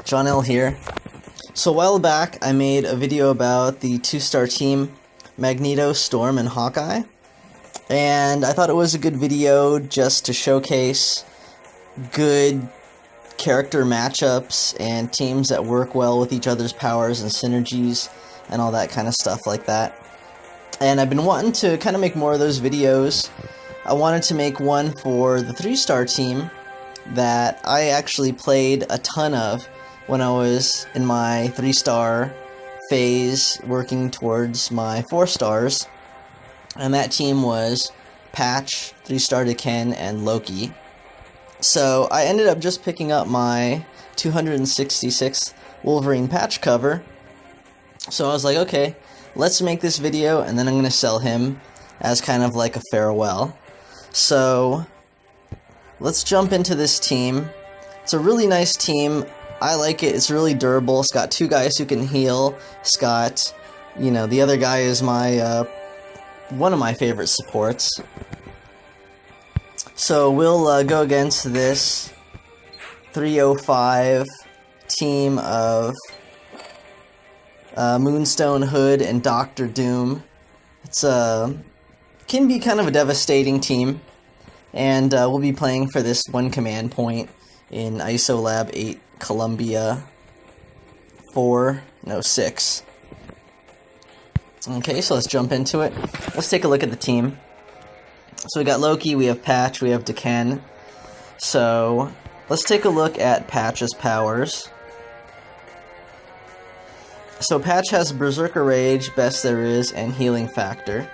John L here. So a while back I made a video about the 2-star team Magneto, Storm, and Hawkeye, and I thought it was a good video just to showcase good character matchups and teams that work well with each other's powers and synergies and all that kind of stuff like that. And I've been wanting to kind of make more of those videos. I wanted to make one for the 3-star team that I actually played a ton of when I was in my 3-star phase working towards my 4 stars, and that team was Patch, 3-star Daken, and Loki. So I ended up just picking up my 266th Wolverine patch cover, so I was like, okay, let's make this video and then I'm going to sell him as kind of like a farewell. So let's jump into this team. It's a really nice team. I like it. It's really durable. It's got 2 guys who can heal. It's got, you know, the other guy is my one of my favorite supports. So we'll go against this 305 team of Moonstone, Hood, and Doctor Doom. It's can be kind of a devastating team, and we'll be playing for this one command point in ISO Lab 8 Columbia 6. Okay, so let's jump into it. Let's take a look at the team. So we got Loki, we have Patch, we have Daken. So let's take a look at Patch's powers. So Patch has Berserker Rage, Best There Is, and Healing Factor.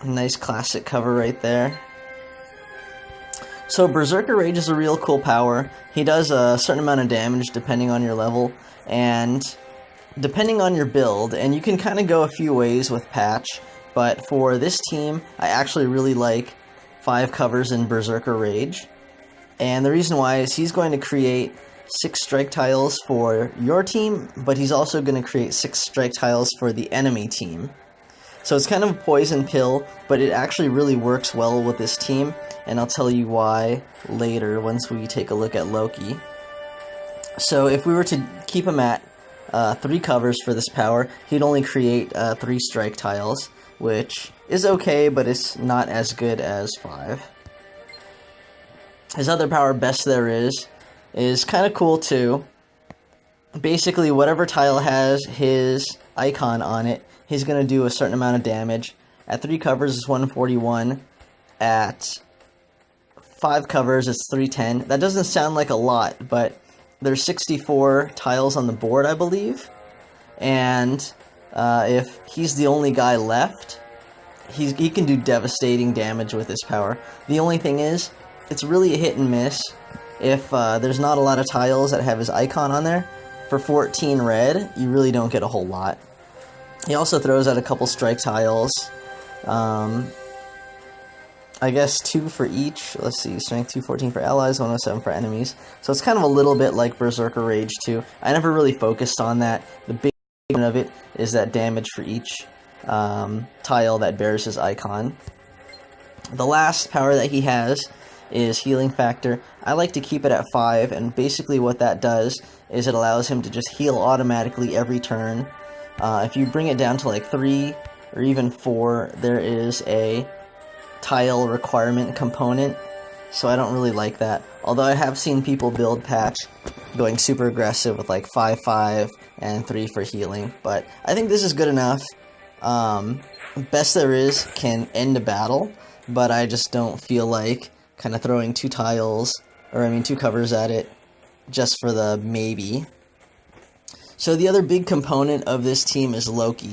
Nice classic cover right there. So Berserker Rage is a real cool power. He does a certain amount of damage depending on your level and depending on your build, and you can kind of go a few ways with Patch, but for this team I actually really like 5 covers in Berserker Rage, and the reason why is he's going to create 6 strike tiles for your team, but he's also going to create 6 strike tiles for the enemy team. So it's kind of a poison pill, but it actually really works well with this team, and I'll tell you why later once we take a look at Loki. So if we were to keep him at 3 covers for this power, he'd only create 3 strike tiles, which is okay, but it's not as good as 5. His other power, Best There is kind of cool too. Basically, whatever tile has his icon on it, he's going to do a certain amount of damage. At 3 covers, it's 141. At 5 covers, it's 310. That doesn't sound like a lot, but there's 64 tiles on the board, I believe. And if he's the only guy left, he can do devastating damage with this power. The only thing is, it's really a hit and miss. If there's not a lot of tiles that have his icon on there, for 14 red, you really don't get a whole lot. He also throws out a couple strike tiles. I guess 2 for each. Let's see, strength 214 for allies, 107 for enemies. So it's kind of a little bit like Berserker Rage too. I never really focused on that. The big one of it is that damage for each tile that bears his icon. The last power that he has is Healing Factor. I like to keep it at 5, and basically what that does is it allows him to just heal automatically every turn. If you bring it down to like 3 or even 4, there is a tile requirement component, so I don't really like that. Although I have seen people build Patch going super aggressive with like 5/5 and 3 for healing, but I think this is good enough. Best There Is can end a battle, but I just don't feel like kind of throwing 2 covers at it just for the maybe. So the other big component of this team is Loki.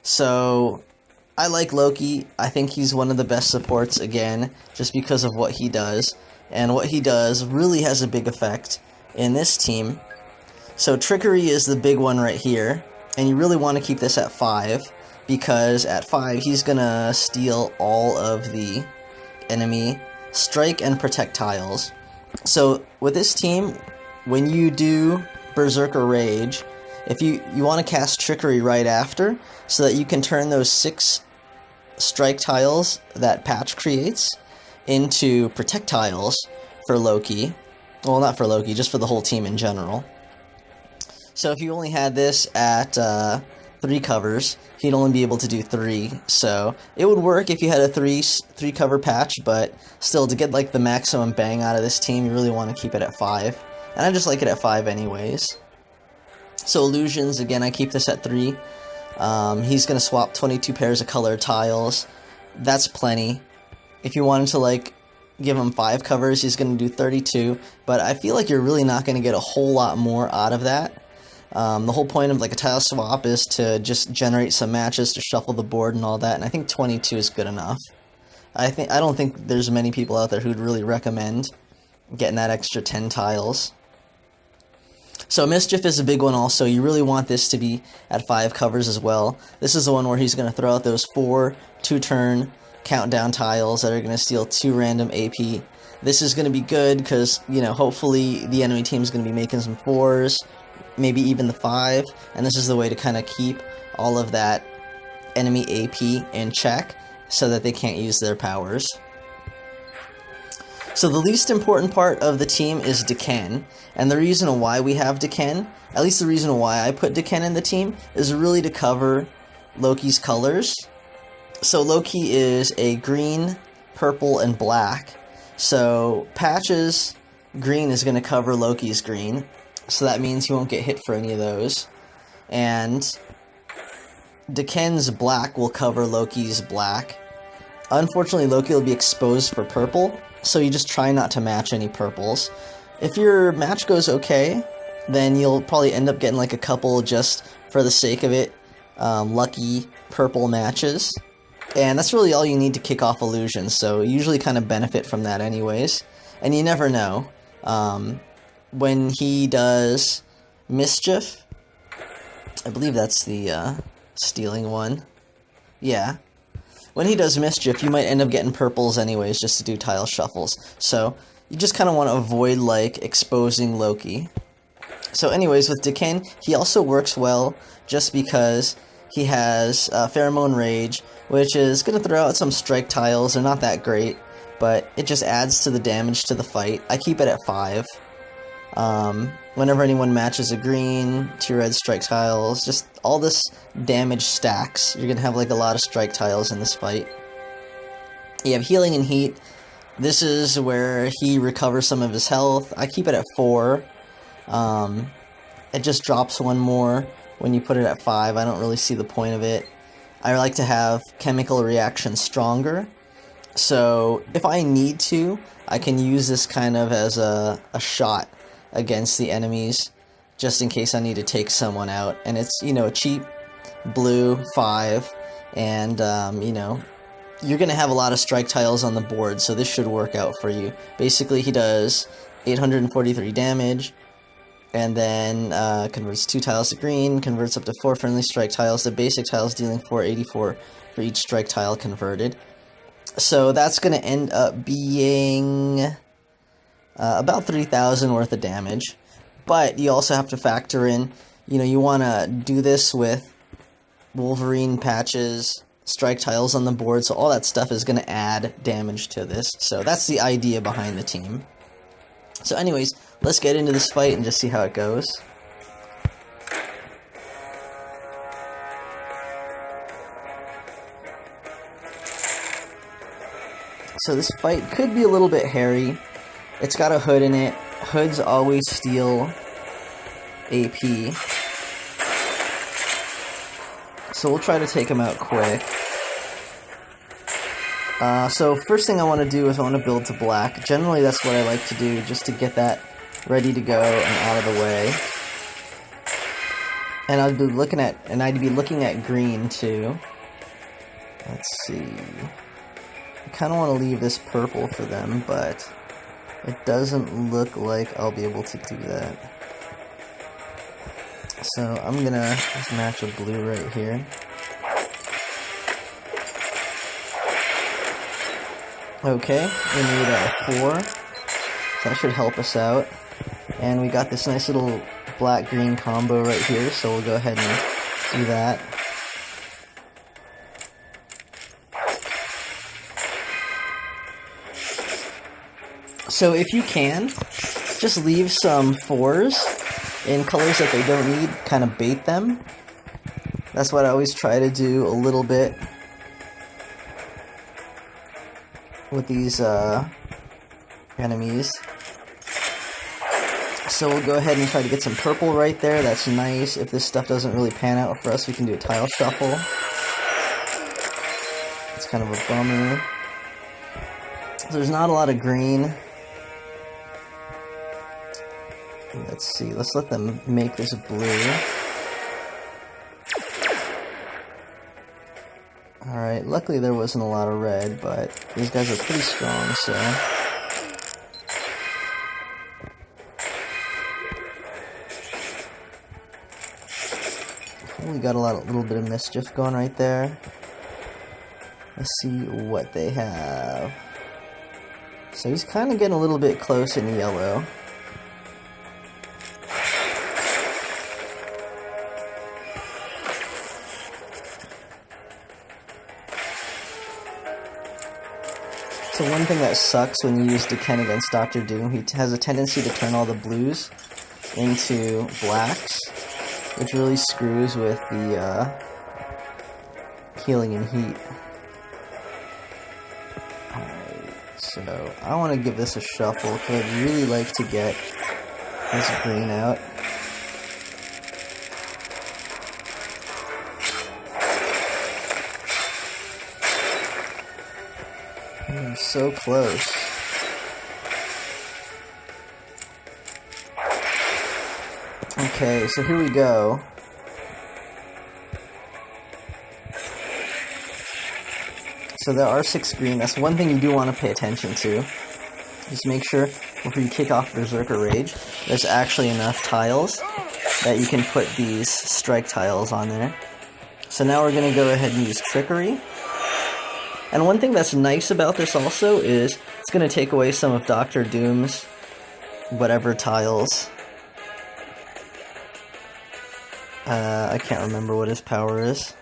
So I like Loki. I think he's one of the best supports again, just because of what he does. And what he does really has a big effect in this team. So Trickery is the big one right here, and you really want to keep this at 5, because at 5 he's gonna steal all of the enemy strike and protect tiles. So with this team, when you do Berserker Rage, if you want to cast Trickery right after, so that you can turn those 6 strike tiles that Patch creates into projectiles for Loki. Well, not for Loki, just for the whole team in general. So if you only had this at 3 covers, he'd only be able to do 3. So it would work if you had a 3 cover Patch, but still, to get like the maximum bang out of this team, you really want to keep it at 5. And I just like it at 5 anyways. So illusions, again, I keep this at 3. He's going to swap 22 pairs of colored tiles. That's plenty. If you wanted to, like, give him 5 covers, he's going to do 32. But I feel like you're really not going to get a whole lot more out of that. The whole point of, like, a tile swap is to just generate some matches, to shuffle the board and all that. And I think 22 is good enough. I don't think there's many people out there who'd really recommend getting that extra 10 tiles. So Mischief is a big one also. You really want this to be at 5 covers as well. This is the one where he's going to throw out those 4 2-turn countdown tiles that are going to steal 2 random AP. This is going to be good because, you know, hopefully the enemy team is going to be making some 4s, maybe even the 5, and this is the way to kind of keep all of that enemy AP in check so that they can't use their powers. So the least important part of the team is Daken, and the reason why we have Daken, at least the reason why I put Daken in the team, is really to cover Loki's colors. So Loki is a green, purple, and black. So Patch's green is going to cover Loki's green, so that means he won't get hit for any of those. And Daken's black will cover Loki's black. Unfortunately, Loki will be exposed for purple, so you just try not to match any purples. If your match goes okay, then you'll probably end up getting like a couple just for the sake of it, lucky purple matches. And that's really all you need to kick off illusions, so you usually kind of benefit from that anyways. And you never know. When he does Mischief, I believe that's the stealing one. Yeah. When he does Mischief, you might end up getting purples anyways, just to do tile shuffles. So, you just kind of want to avoid, like, exposing Loki. So anyways, with Daken, he also works well just because he has Pheromone Rage, which is going to throw out some strike tiles. They're not that great, but it just adds to the damage to the fight. I keep it at 5. Whenever anyone matches a green, 2 red strike tiles, just all this damage stacks. You're going to have like a lot of strike tiles in this fight. You have healing and heat. This is where he recovers some of his health. I keep it at 4. It just drops 1 more when you put it at 5. I don't really see the point of it. I like to have chemical reaction stronger. So if I need to, I can use this kind of as a shot against the enemies, just in case I need to take someone out. And it's, you know, a cheap blue 5, and, you know, you're going to have a lot of strike tiles on the board, so this should work out for you. Basically, he does 843 damage, and then converts 2 tiles to green, converts up to 4 friendly strike tiles. The basic tiles dealing 484 for each strike tile converted. So that's going to end up being about 3,000 worth of damage. But you also have to factor in, you know, you want to do this with Wolverine patches, strike tiles on the board, so all that stuff is going to add damage to this. So that's the idea behind the team. So anyways, let's get into this fight and just see how it goes. So this fight could be a little bit hairy. It's got a hood in it. Hoods always steal AP. So we'll try to take him out quick. So first thing I want to do is I want to build to black. Generally that's what I like to do, just to get that ready to go and out of the way. And I'd be looking at green too. Let's see. I kind of want to leave this purple for them, but it doesn't look like I'll be able to do that. So I'm gonna just match a blue right here. Okay, we need a 4. That should help us out. And we got this nice little black-green combo right here, so we'll go ahead and do that. So if you can, just leave some 4s in colors that they don't need, kind of bait them. That's what I always try to do a little bit with these enemies. So we'll go ahead and try to get some purple right there. That's nice. If this stuff doesn't really pan out for us, we can do a tile shuffle. It's kind of a bummer. So there's not a lot of green. Let's see. Let's let them make this blue. Alright, luckily there wasn't a lot of red, but these guys are pretty strong, so... We got a little bit of mischief going right there. Let's see what they have. So he's kind of getting a little bit close in yellow. So one thing that sucks when you use Daken against Dr. Doom, he has a tendency to turn all the blues into blacks, which really screws with the healing and heat. Alright, so I want to give this a shuffle because I'd really like to get this green out. I'm so close. Okay, so here we go. So there are 6 green. That's one thing you do want to pay attention to. Just make sure before you kick off Berserker Rage, there's actually enough tiles that you can put these strike tiles on there. So now we're going to go ahead and use Trickery. And one thing that's nice about this also is it's going to take away some of Dr. Doom's whatever tiles. I can't remember what his power is.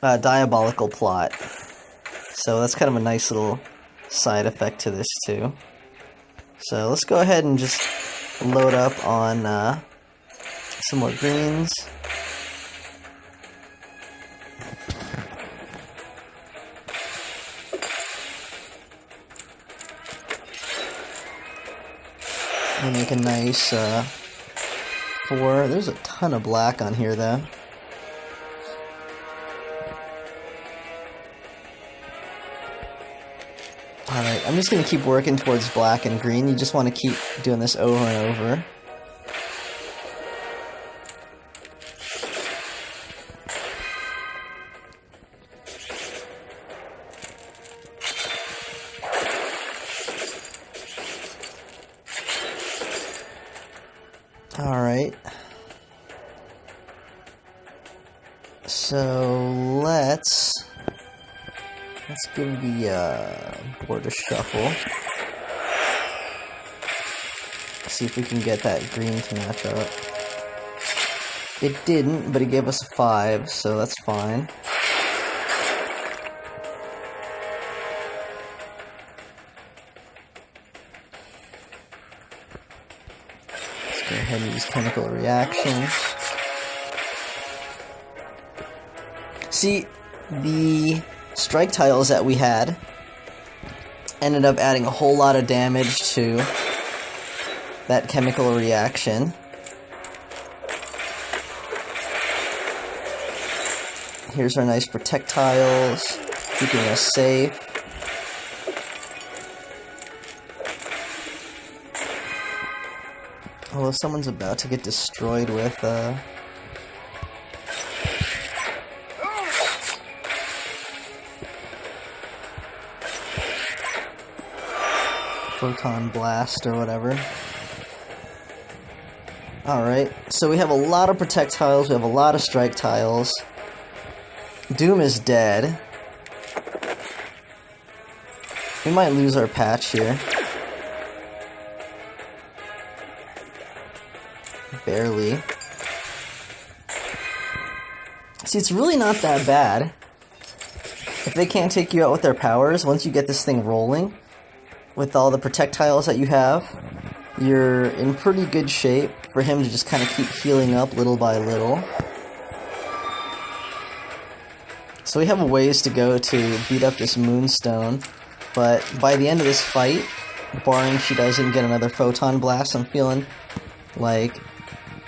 Diabolical Plot. So that's kind of a nice little side effect to this too. So let's go ahead and just load up on some more greens. And make a nice 4. There's a ton of black on here though. Alright, I'm just going to keep working towards black and green. You just want to keep doing this over and over. Alright. So let's give the board a shuffle. See if we can get that green to match up. It didn't, but it gave us a 5, so that's fine. Let's go ahead and use chemical reactions. See, the strike tiles that we had ended up adding a whole lot of damage to that chemical reaction. Here's our nice protect tiles, keeping us safe. Although someone's about to get destroyed with Photon Blast or whatever. Alright, so we have a lot of protect tiles, we have a lot of strike tiles. Doom is dead. We might lose our patch here. Barely. See, it's really not that bad. If they can't take you out with their powers, once you get this thing rolling, with all the projectiles that you have, you're in pretty good shape for him to just kind of keep healing up little by little. So we have a ways to go to beat up this Moonstone, but by the end of this fight, barring she doesn't get another Photon Blast, I'm feeling like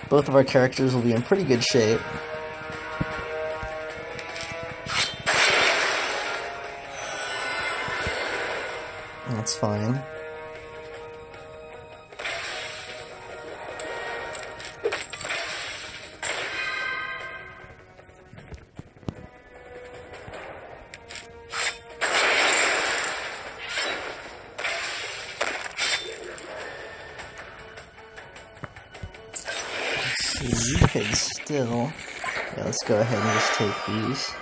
both of our characters will be in pretty good shape. That's fine. You could still... Yeah, let's go ahead and just take these.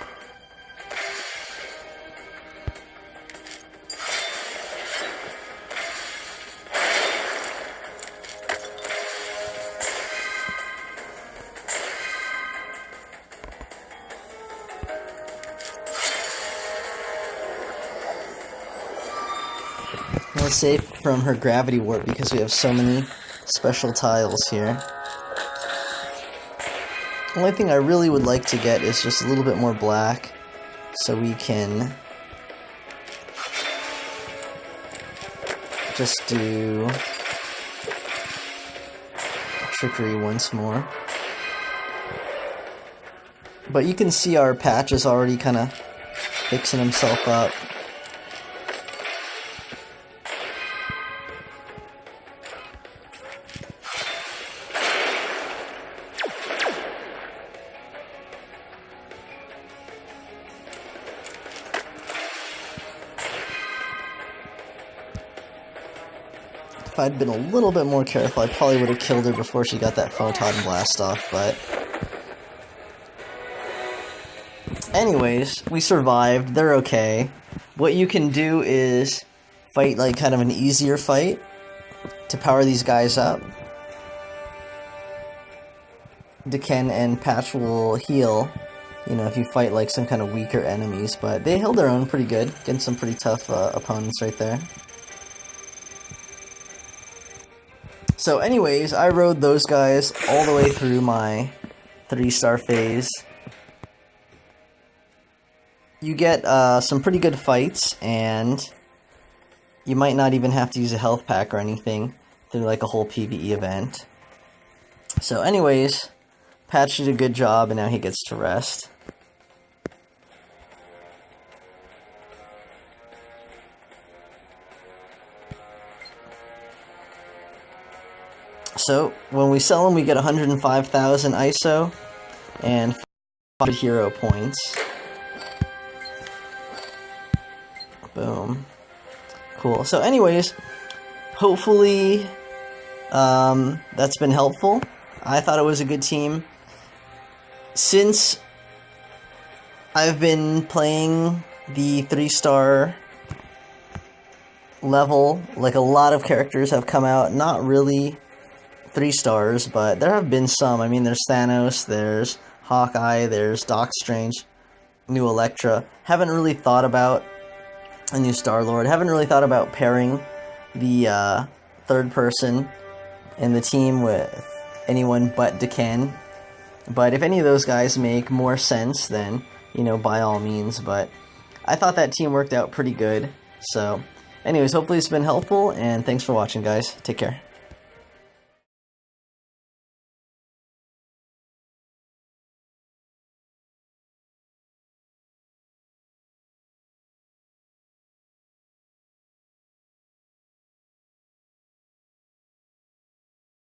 We're safe from her gravity warp because we have so many special tiles here. The only thing I really would like to get is just a little bit more black, so we can just do trickery once more. But you can see our Patch is already kind of fixing himself up. If I'd been a little bit more careful, I probably would have killed her before she got that Photon Blast off, but... Anyways, we survived, they're okay. What you can do is fight like kind of an easier fight to power these guys up. Daken and Patch will heal, you know, if you fight like some kind of weaker enemies, but they held their own pretty good against some pretty tough opponents right there. So anyways, I rode those guys all the way through my 3-star phase. You get some pretty good fights, and you might not even have to use a health pack or anything through like a whole PvE event. So anyways, Patch did a good job, and now he gets to rest. So, when we sell them, we get 105,000 ISO and 500 hero points. Boom. Cool. So anyways, hopefully that's been helpful. I thought it was a good team. Since I've been playing the 3-star level, like a lot of characters have come out, not really 3 stars, but there have been some. I mean, there's Thanos, there's Hawkeye, there's Doc Strange, new Elektra. Haven't really thought about a new Star-Lord. Haven't really thought about pairing the third person in the team with anyone but Daken. But if any of those guys make more sense, then, you know, by all means. But I thought that team worked out pretty good. So, anyways, hopefully it's been helpful, and thanks for watching, guys. Take care.